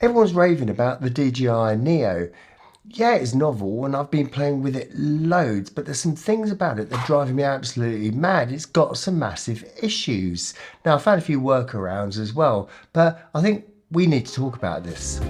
Everyone's raving about the DJI NEO. Yeah, it's novel and I've been playing with it loads, but there's some things about it that are driving me absolutely mad. It's got some massive issues. Now, I found a few workarounds as well, but I think we need to talk about this.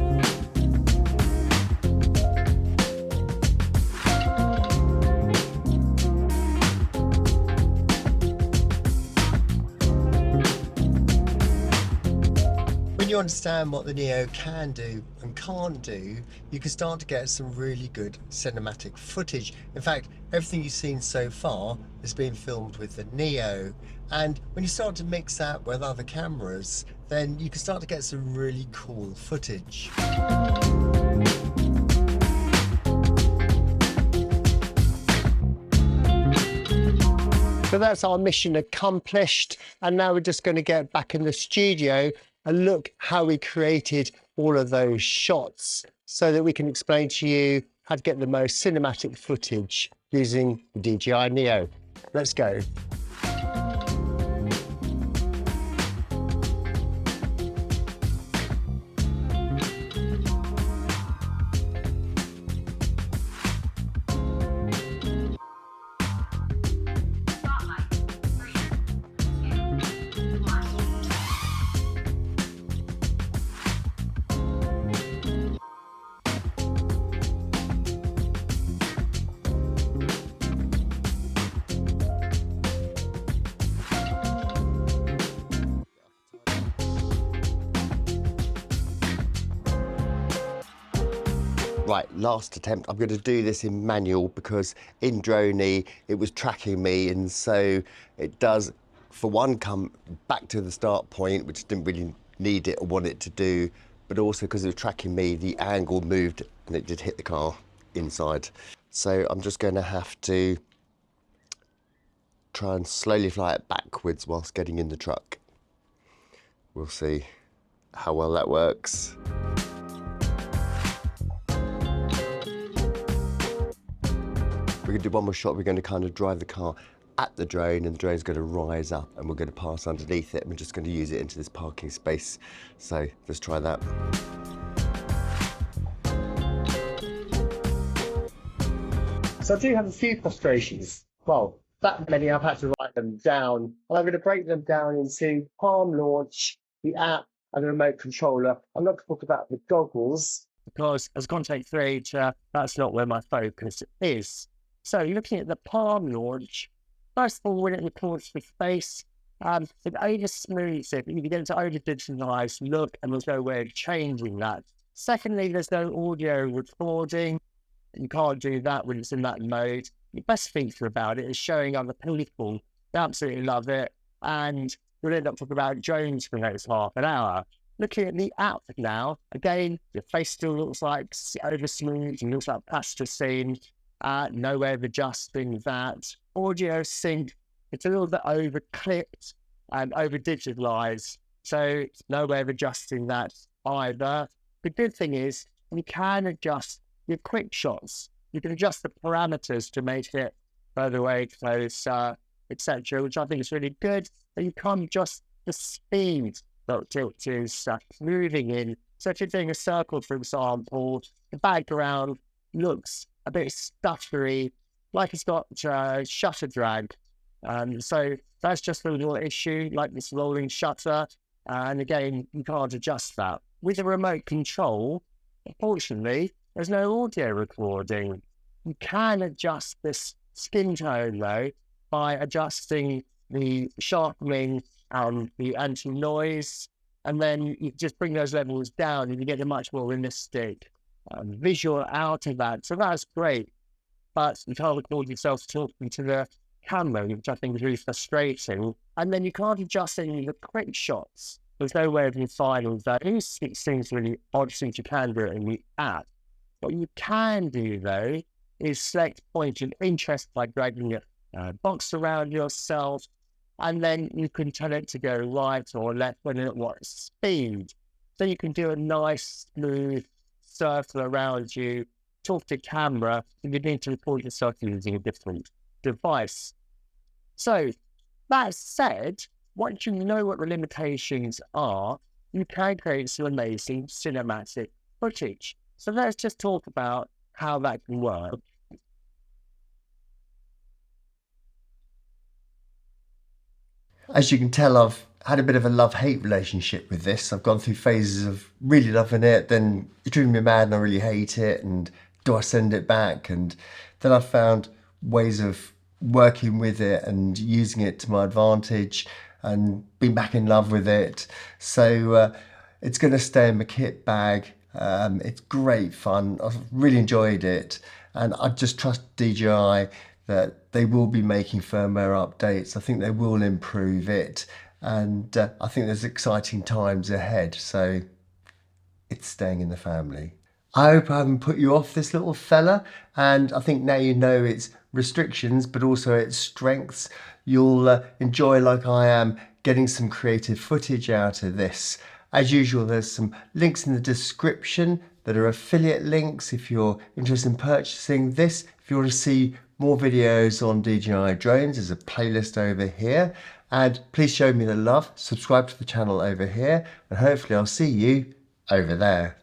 When you understand what the Neo can do and can't do, you can start to get some really good cinematic footage. In fact, everything you've seen so far has been filmed with the Neo. And when you start to mix that with other cameras, then you can start to get some really cool footage. So that's our mission accomplished. And now we're just going to get back in the studio and look how we created all of those shots so that we can explain to you how to get the most cinematic footage using the DJI NEO. Let's go. Right, last attempt. I'm going to do this in manual because in Droney it was tracking me, and so it does, for one, come back to the start point, which didn't really need it or want it to do, but also because it was tracking me, the angle moved and it did hit the car inside. So I'm just going to have to try and slowly fly it backwards whilst getting in the truck. We'll see how well that works. We're going to do one more shot. We're going to kind of drive the car at the drone, and the drone's going to rise up and we're going to pass underneath it, and we're just going to use it into this parking space. So let's try that. So I do have a few frustrations. Well, that many, I've had to write them down, and I'm going to break them down into Palm Launch, the app, and the remote controller. I'm not going to talk about the goggles because as a content creator, that's not where my focus is. So looking at the Palm Launch, first of all, when it records the face, it over smooths it. You get to over digitalize look, and there's no way of changing that. Secondly, there's no audio recording. You can't do that when it's in that mode. The best feature about it is showing other people. They absolutely love it. And we'll end up talking about drones for the next half an hour. Looking at the app now, again, your face still looks like over smooth, and looks like plasticine. No way of adjusting that. Audio sync, it's a little bit over clipped and over digitalized. So no way of adjusting that either. The good thing is you can adjust your quick shots. You can adjust the parameters to make it further away, closer, etc., which I think is really good. But you can't adjust the speed that tilt is moving in. So if you're doing a circle, for example, the background looks a bit stuttery, like it's got shutter drag. So that's just a little issue, like this rolling shutter. And again, you can't adjust that. With a remote control, unfortunately, there's no audio recording. You can adjust this skin tone, though, by adjusting the sharpening and the anti-noise. And then you just bring those levels down and you get a much more realistic visual out of that. So that's great. But you can't record yourself talking to the camera, which I think is really frustrating. And then you can't adjust any of the quick shots. There's no way of refining those. It seems really odd since you can do it in the app. What you can do, though, is select point of interest by dragging a box around yourself, and then you can tell it to go right or left when at what speed. So you can do a nice, smooth circle around you, talk to camera, if you need to record yourself using a different device. So, that said, once you know what the limitations are, you can create some amazing cinematic footage. So let's just talk about how that can work. As you can tell, I've had a bit of a love-hate relationship with this. I've gone through phases of really loving it, then it's driven me mad and I really hate it, and do I send it back? And then I've found ways of working with it and using it to my advantage and been back in love with it. So it's going to stay in my kit bag. It's great fun. I've really enjoyed it, and I just trust DJI that they will be making firmware updates. I think they will improve it, and I think there's exciting times ahead. So it's staying in the family. I hope I haven't put you off this little fella, and I think now you know its restrictions but also its strengths. You'll enjoy, like I am, getting some creative footage out of this. As usual, there's some links in the description that are affiliate links if you're interested in purchasing this. If you want to see more videos on DJI drones, there's a playlist over here. And please show me the love, subscribe to the channel over here, and hopefully I'll see you over there.